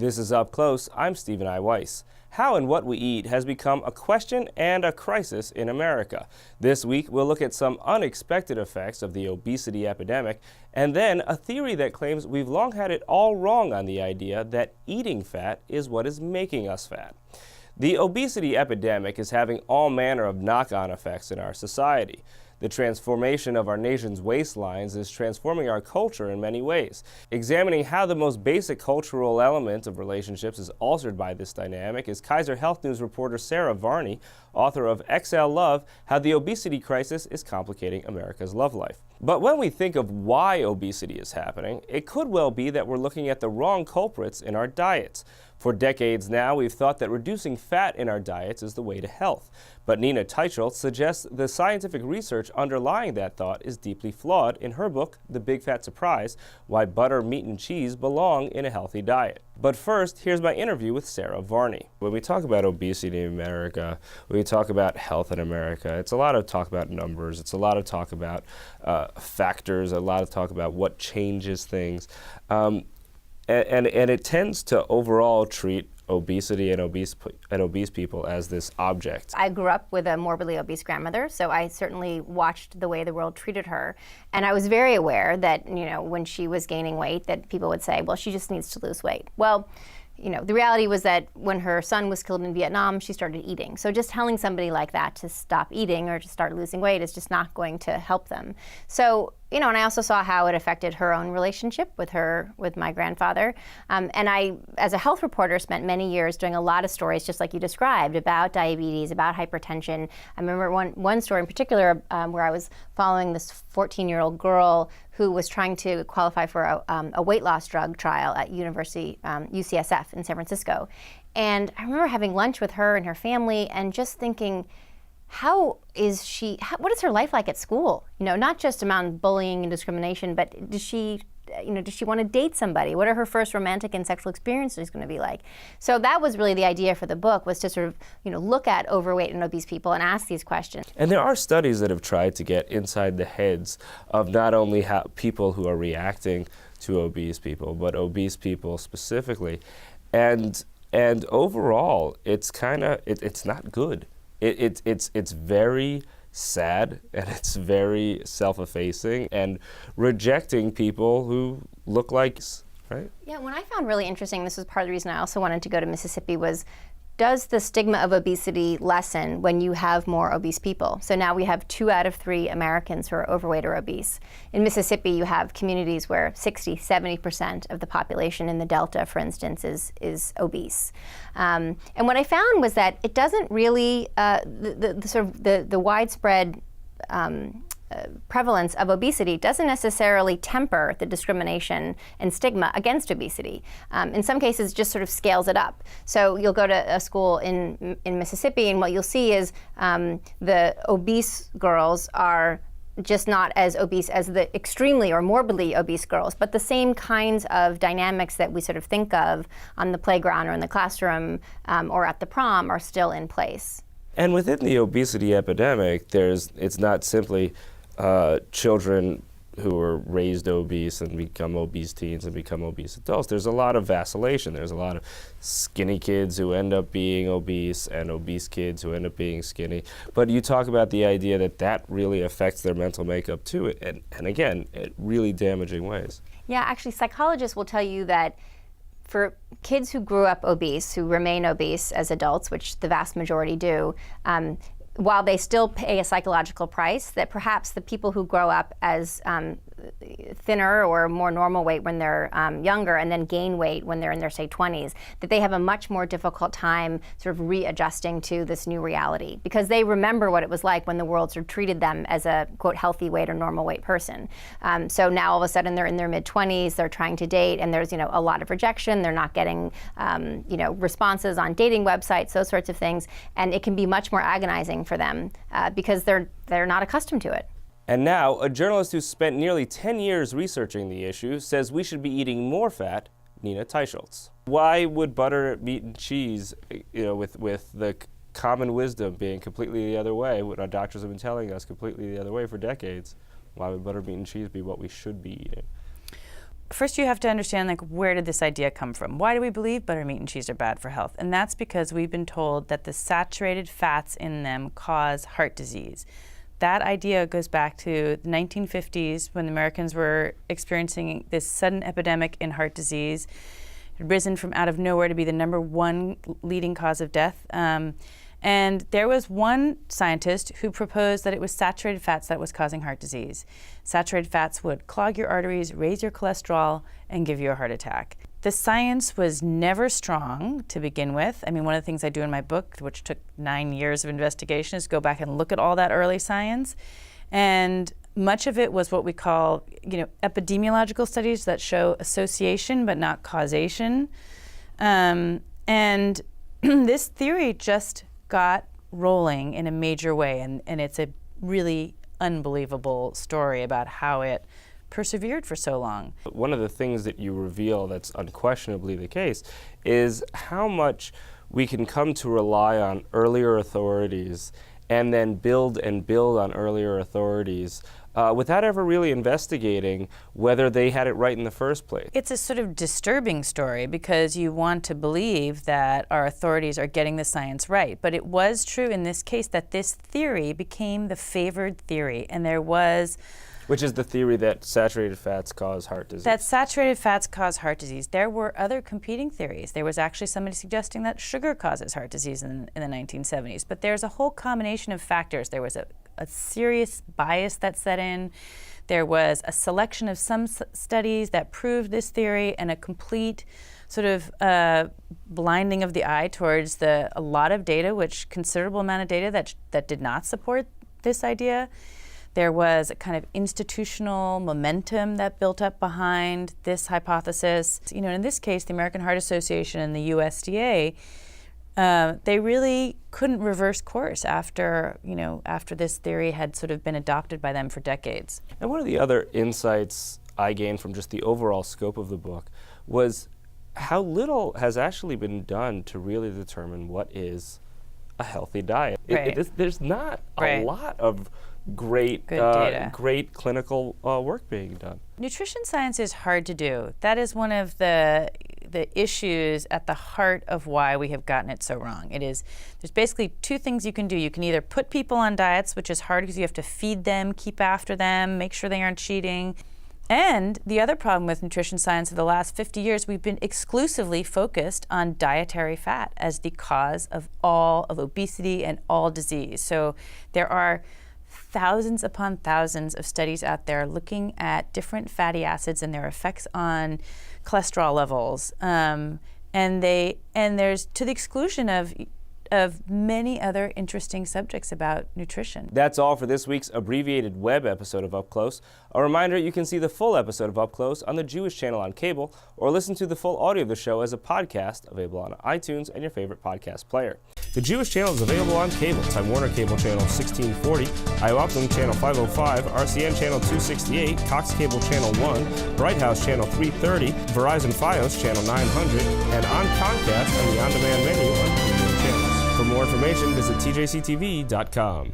This is Up Close. I'm Stephen I. Weiss. How and what we eat has become a question and a crisis in America. This week, we'll look at some unexpected effects of the obesity epidemic, and then a theory that claims we've long had it all wrong on the idea that eating fat is what is making us fat. The obesity epidemic is having all manner of knock-on effects in our society. The transformation of our nation's waistlines is transforming our culture in many ways. Examining how the most basic cultural element of relationships is altered by this dynamic is Kaiser Health News reporter Sarah Varney, author of XL Love, How the Obesity Crisis is Complicating America's Love Life. But when we think of why obesity is happening, it could well be that we're looking at the wrong culprits in our diets. For decades now, we've thought that reducing fat in our diets is the way to health. But Nina Teicholz suggests the scientific research underlying that thought is deeply flawed in her book, The Big Fat Surprise: Why Butter, Meat, and Cheese Belong in a Healthy Diet. But first, here's my interview with Sarah Varney. When we talk about obesity in America, when we talk about health in America, it's a lot of talk about numbers, it's a lot of talk about factors, a lot of talk about what changes things. And it tends to overall treat obesity and obese people as this object. I grew up with a morbidly obese grandmother, so I certainly watched the way the world treated her. And I was very aware that, when she was gaining weight, that people would say, well, she just needs to lose weight. Well, the reality was that when her son was killed in Vietnam, she started eating. So just telling somebody like that to stop eating or to start losing weight is just not going to help them. So, and I also saw how it affected her own relationship with my grandfather. And I, as a health reporter, spent many years doing a lot of stories, just like you described, about diabetes, about hypertension. I remember one story in particular where I was following this 14-year-old girl who was trying to qualify for a weight loss drug trial at UCSF in San Francisco. And I remember having lunch with her and her family and just thinking, what is her life like at school? Not just around bullying and discrimination, but does she want to date somebody? What are her first romantic and sexual experiences going to be like? So that was really the idea for the book, was to sort of, look at overweight and obese people and ask these questions. And there are studies that have tried to get inside the heads of not only how people who are reacting to obese people, but obese people specifically. And overall, it's not good. It's very sad, and it's very self-effacing and rejecting people who look like, right? Yeah, what I found really interesting, this was part of the reason I also wanted to go to Mississippi, was does the stigma of obesity lessen when you have more obese people? So now we have 2 out of 3 Americans who are overweight or obese. In Mississippi, you have communities where 60, 70% of the population in the Delta, for instance, is obese. And what I found was that it doesn't really, the widespread prevalence of obesity doesn't necessarily temper the discrimination and stigma against obesity. In some cases, just sort of scales it up. So you'll go to a school in Mississippi, and what you'll see is the obese girls are just not as obese as the extremely or morbidly obese girls, but the same kinds of dynamics that we sort of think of on the playground or in the classroom or at the prom are still in place. And within the obesity epidemic, it's not simply children who are raised obese and become obese teens and become obese adults. There's a lot of vacillation. There's a lot of skinny kids who end up being obese and obese kids who end up being skinny. But you talk about the idea that really affects their mental makeup too, and again, in really damaging ways. Yeah, actually, psychologists will tell you that for kids who grew up obese, who remain obese as adults, which the vast majority do, while they still pay a psychological price, that perhaps the people who grow up as thinner or more normal weight when they're younger and then gain weight when they're in their, say, 20s, that they have a much more difficult time sort of readjusting to this new reality because they remember what it was like when the world sort of treated them as a, quote, healthy weight or normal weight person. So now all of a sudden they're in their mid-20s, they're trying to date, and there's, a lot of rejection. They're not getting, responses on dating websites, those sorts of things, and it can be much more agonizing for them because they're not accustomed to it. And now, a journalist who spent nearly 10 years researching the issue says we should be eating more fat, Nina Teicholz. Why would butter, meat, and cheese, with the common wisdom being completely the other way, what our doctors have been telling us completely the other way for decades, why would butter, meat, and cheese be what we should be eating? first you have to understand, like, where did this idea come from? Why do we believe buttermeat and cheese are bad for health? And that's because we've been told that the saturated fats in them cause heart disease. That idea goes back to the 1950s when the Americans were experiencing this sudden epidemic in heart disease. It had risen from out of nowhere to be the #1 leading cause of death. And there was one scientist who proposed that it was saturated fats that was causing heart disease. Saturated fats would clog your arteries, raise your cholesterol, and give you a heart attack. The science was never strong to begin with. I mean, one of the things I do in my book, which took 9 years of investigation, is go back and look at all that early science. And much of it was what we call, epidemiological studies that show association but not causation. And this theory just got rolling in a major way, and it's a really unbelievable story about how it persevered for so long. One of the things that you reveal that's unquestionably the case is how much we can come to rely on earlier authorities and then build on earlier authorities without ever really investigating whether they had it right in the first place. It's a sort of disturbing story because you want to believe that our authorities are getting the science right. But it was true in this case that this theory became the favored theory, and there was... Which is the theory that saturated fats cause heart disease. That saturated fats cause heart disease. There were other competing theories. There was actually somebody suggesting that sugar causes heart disease in the 1970s. But there's a whole combination of factors. There was a serious bias that set in. There was a selection of some studies that proved this theory, and a complete sort of blinding of the eye towards a lot of data, considerable amount of data that did not support this idea. There was a kind of institutional momentum that built up behind this hypothesis. In this case, the American Heart Association and the USDA, they really couldn't reverse course after this theory had sort of been adopted by them for decades. And one of the other insights I gained from just the overall scope of the book was how little has actually been done to really determine what is a healthy diet. Right. There's not a lot of great clinical work being done. Nutrition science is hard to do. That is one of the issues at the heart of why we have gotten it so wrong. There's basically two things you can do. You can either put people on diets, which is hard because you have to feed them, keep after them, make sure they aren't cheating. And the other problem with nutrition science of the last 50 years, we've been exclusively focused on dietary fat as the cause of all of obesity and all disease. So there are thousands upon thousands of studies out there looking at different fatty acids and their effects on cholesterol levels, and there's to the exclusion of many other interesting subjects about nutrition. That's all for this week's abbreviated web episode of Up Close. A reminder, you can see the full episode of Up Close on the Jewish Channel on cable, or listen to the full audio of the show as a podcast available on iTunes and your favorite podcast player. The Jewish Channel is available on cable: Time Warner Cable Channel 1640, IOPTM Channel 505, RCN Channel 268, Cox Cable Channel 1, Bright House Channel 330, Verizon Fios Channel 900, and on Comcast on the on-demand menu on premium channels. For more information, visit tjctv.com.